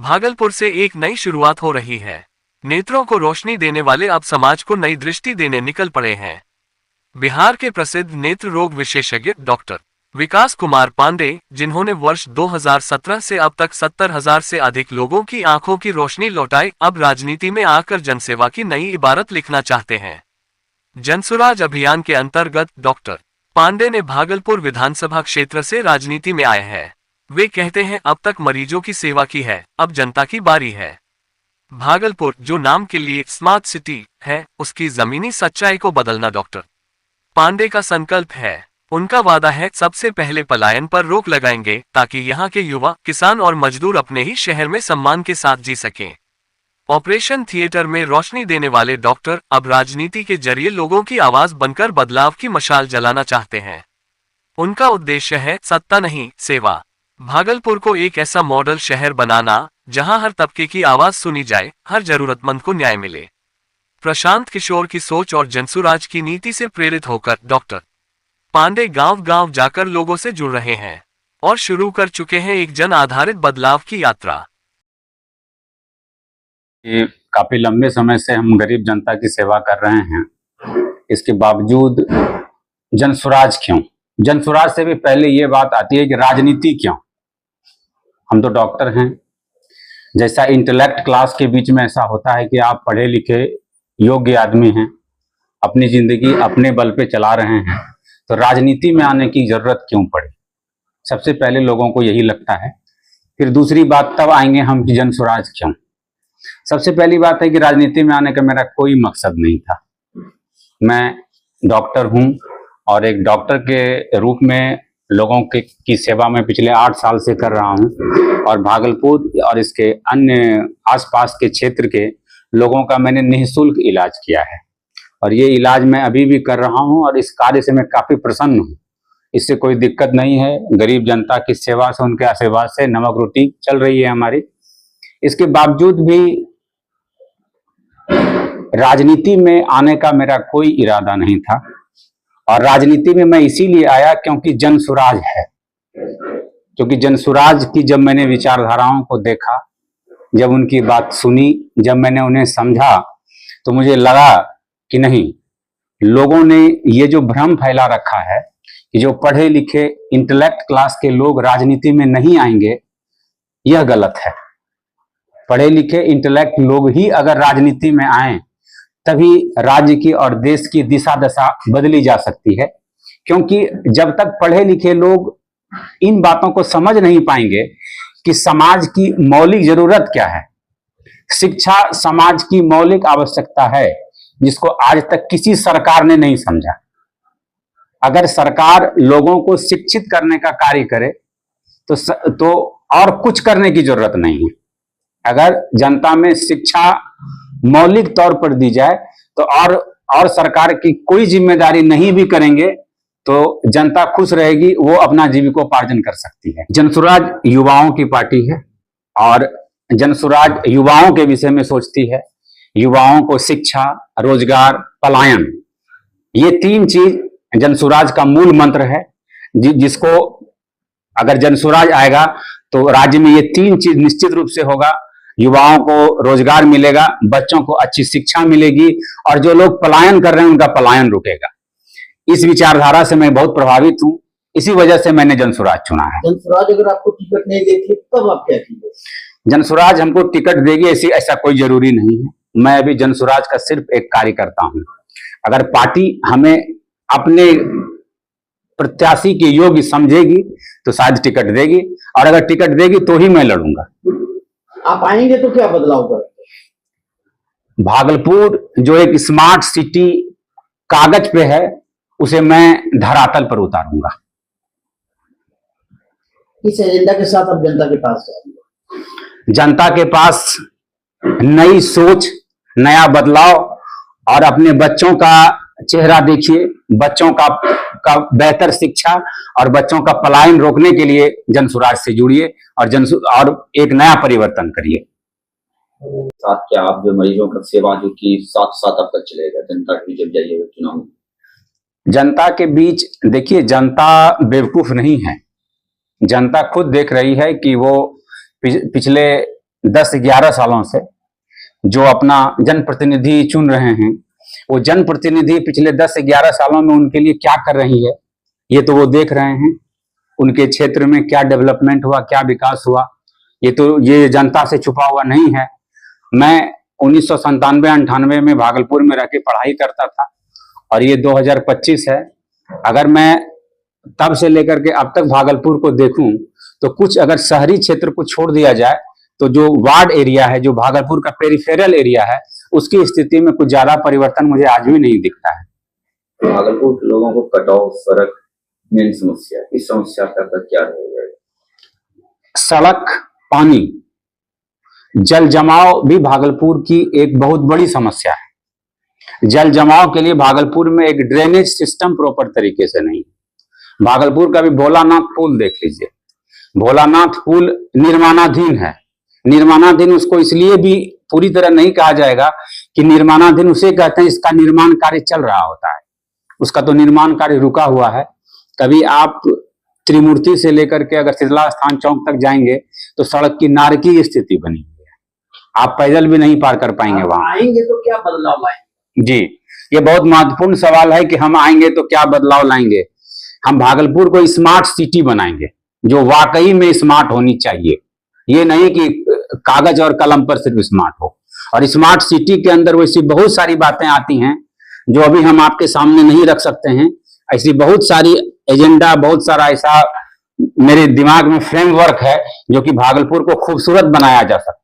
भागलपुर से एक नई शुरुआत हो रही है। नेत्रों को रोशनी देने वाले अब समाज को नई दृष्टि देने निकल पड़े हैं। बिहार के प्रसिद्ध नेत्र रोग विशेषज्ञ डॉक्टर विकास कुमार पांडे, जिन्होंने वर्ष 2017 से अब तक 70,000 से अधिक लोगों की आंखों की रोशनी लौटाई, अब राजनीति में आकर जनसेवा की नई इबारत लिखना चाहते हैं। जनसुराज अभियान के अंतर्गत डॉक्टर पांडे ने भागलपुर विधानसभा क्षेत्र से राजनीति में आए हैं। वे कहते हैं, अब तक मरीजों की सेवा की है, अब जनता की बारी है। भागलपुर, जो नाम के लिए स्मार्ट सिटी है, उसकी जमीनी सच्चाई को बदलना डॉक्टर पांडे का संकल्प है। उनका वादा है, सबसे पहले पलायन पर रोक लगाएंगे ताकि यहाँ के युवा, किसान और मजदूर अपने ही शहर में सम्मान के साथ जी सकें। ऑपरेशन थिएटर में रोशनी देने वाले डॉक्टर अब राजनीति के जरिए लोगों की आवाज बनकर बदलाव की मशाल जलाना चाहते हैं। उनका उद्देश्य है सत्ता नहीं, सेवा। भागलपुर को एक ऐसा मॉडल शहर बनाना जहां हर तबके की आवाज सुनी जाए, हर जरूरतमंद को न्याय मिले। प्रशांत किशोर की सोच और जनसुराज की नीति से प्रेरित होकर डॉक्टर पांडे गांव-गांव जाकर लोगों से जुड़ रहे हैं और शुरू कर चुके हैं एक जन आधारित बदलाव की यात्रा। काफी लंबे समय से हम गरीब जनता की सेवा कर रहे हैं, इसके बावजूद जनसुराज क्यों? जनसुराज से भी पहले ये बात आती है कि राजनीति क्यों? हम तो डॉक्टर हैं। जैसा इंटेलेक्ट क्लास के बीच में ऐसा होता है कि आप पढ़े लिखे योग्य आदमी हैं, अपनी जिंदगी अपने बल पे चला रहे हैं, तो राजनीति में आने की जरूरत क्यों पड़ी? सबसे पहले लोगों को यही लगता है। फिर दूसरी बात तब आएंगे हम कि जनसुराज क्यों। सबसे पहली बात है कि राजनीति में आने का मेरा कोई मकसद नहीं था। मैं डॉक्टर हूं और एक डॉक्टर के रूप में लोगों की सेवा में पिछले 8 साल से कर रहा हूं और भागलपुर और इसके अन्य आसपास के क्षेत्र के लोगों का मैंने निःशुल्क इलाज किया है और ये इलाज मैं अभी भी कर रहा हूं और इस कार्य से मैं काफी प्रसन्न हूं। इससे कोई दिक्कत नहीं है। गरीब जनता की सेवा से, उनके आशीर्वाद से नमक रोटी चल रही है हमारी। इसके बावजूद भी राजनीति में आने का मेरा कोई इरादा नहीं था और राजनीति में मैं इसीलिए आया क्योंकि जनसुराज है। क्योंकि जनसुराज की जब मैंने विचारधाराओं को देखा, जब उनकी बात सुनी, जब मैंने उन्हें समझा, तो मुझे लगा कि नहीं, लोगों ने ये जो भ्रम फैला रखा है कि जो पढ़े लिखे इंटेलेक्ट क्लास के लोग राजनीति में नहीं आएंगे, यह गलत है। पढ़े लिखे इंटेलेक्ट लोग ही अगर राजनीति में आए तभी राज्य की और देश की दिशा दशा बदली जा सकती है। क्योंकि जब तक पढ़े लिखे लोग इन बातों को समझ नहीं पाएंगे कि समाज की मौलिक जरूरत क्या है, शिक्षा समाज की मौलिक आवश्यकता है, जिसको आज तक किसी सरकार ने नहीं समझा। अगर सरकार लोगों को शिक्षित करने का कार्य करे तो और कुछ करने की जरूरत नहीं है। अगर जनता में शिक्षा मौलिक तौर पर दी जाए तो और सरकार की कोई जिम्मेदारी नहीं भी करेंगे तो जनता खुश रहेगी, वो अपना जीविकोपार्जन कर सकती है। जनसुराज युवाओं की पार्टी है और जनसुराज युवाओं के विषय में सोचती है। युवाओं को शिक्षा, रोजगार, पलायन, ये 3 चीज जनसुराज का मूल मंत्र है। जिसको अगर जनसुराज आएगा तो राज्य में ये 3 चीज निश्चित रूप से होगा। युवाओं को रोजगार मिलेगा, बच्चों को अच्छी शिक्षा मिलेगी और जो लोग पलायन कर रहे हैं उनका पलायन रुकेगा। इस विचारधारा से मैं बहुत प्रभावित हूं, इसी वजह से मैंने जनसुराज चुना है। जनसुराज अगर आपको टिकट नहीं देती तब आप क्या कीजिए? जनसुराज हमको टिकट देगी ऐसा कोई जरूरी नहीं है। मैं अभी जनसुराज का सिर्फ एक कार्य करता हूं। अगर पार्टी हमें अपने प्रत्याशी के योग्य समझेगी तो शायद टिकट देगी और अगर टिकट देगी तो ही मैं लड़ूंगा। आप आएंगे तो क्या बदलाव करेंगे? भागलपुर जो एक स्मार्ट सिटी कागज पे है, उसे मैं धरातल पर उतारूंगा। इस एजेंडा के साथ आप जनता के पास जाएंगे? जनता के पास नई सोच, नया बदलाव और अपने बच्चों का चेहरा देखिए, बच्चों का बेहतर शिक्षा और बच्चों का पलायन रोकने के लिए जनसुराज से जुड़िए और एक नया परिवर्तन करिए। साथ क्या आप जो मरीजों का सेवा जो कि साथ साथ अब तक चलेगा जनता के बीच जब जाइएगा चुनाव में? जनता के बीच देखिए, जनता बेवकूफ नहीं है। जनता खुद देख रही है कि वो पिछले 10-11 सालों से जो अपना जनप्रतिनिधि चुन रहे हैं, वो जनप्रतिनिधि पिछले 10-11 सालों में उनके लिए क्या कर रही है, ये तो वो देख रहे हैं। उनके क्षेत्र में क्या डेवलपमेंट हुआ, क्या विकास हुआ, ये जनता से छुपा हुआ नहीं है। मैं 1997-98 में भागलपुर में रह के पढ़ाई करता था और ये 2025 है। अगर मैं तब से लेकर के अब तक भागलपुर को देखूं तो कुछ अगर शहरी क्षेत्र को छोड़ दिया जाए तो जो वार्ड एरिया है, जो भागलपुर का पेरिफेरल एरिया है, उसकी स्थिति में कुछ ज्यादा परिवर्तन मुझे आज भी नहीं दिखता है। भागलपुर के लोगों को कटाव, सड़क मेन समस्या, इस समस्या का क्या रहेगा? सड़क, पानी, जल जमाव भी भागलपुर की एक बहुत बड़ी समस्या है। जल जमाव के लिए भागलपुर में एक ड्रेनेज सिस्टम प्रॉपर तरीके से नहीं। भागलपुर का भी भोलानाथ पुल देख लीजिए, भोलानाथ पुल निर्माणाधीन है। निर्माणाधीन उसको इसलिए भी पूरी तरह नहीं कहा जाएगा कि निर्माणाधीन उसे कहते हैं इसका निर्माण कार्य चल रहा होता है, उसका तो निर्माण कार्य रुका हुआ है। कभी आप त्रिमूर्ति से लेकर के अगर शीतला स्थान चौक तक जाएंगे तो सड़क की नारकीय स्थिति बनी हुई है, आप पैदल भी नहीं पार कर पाएंगे वहां। आएंगे तो क्या बदलाव आएंगे? जी, ये बहुत महत्वपूर्ण सवाल है कि हम आएंगे तो क्या बदलाव लाएंगे। हम भागलपुर को स्मार्ट सिटी बनाएंगे जो वाकई में स्मार्ट होनी चाहिए, ये नहीं कि कागज और कलम पर सिर्फ स्मार्ट हो। और स्मार्ट सिटी के अंदर वैसी बहुत सारी बातें आती हैं जो अभी हम आपके सामने नहीं रख सकते हैं। ऐसी बहुत सारी एजेंडा, बहुत सारा ऐसा मेरे दिमाग में फ्रेमवर्क है जो कि भागलपुर को खूबसूरत बनाया जा सकता है।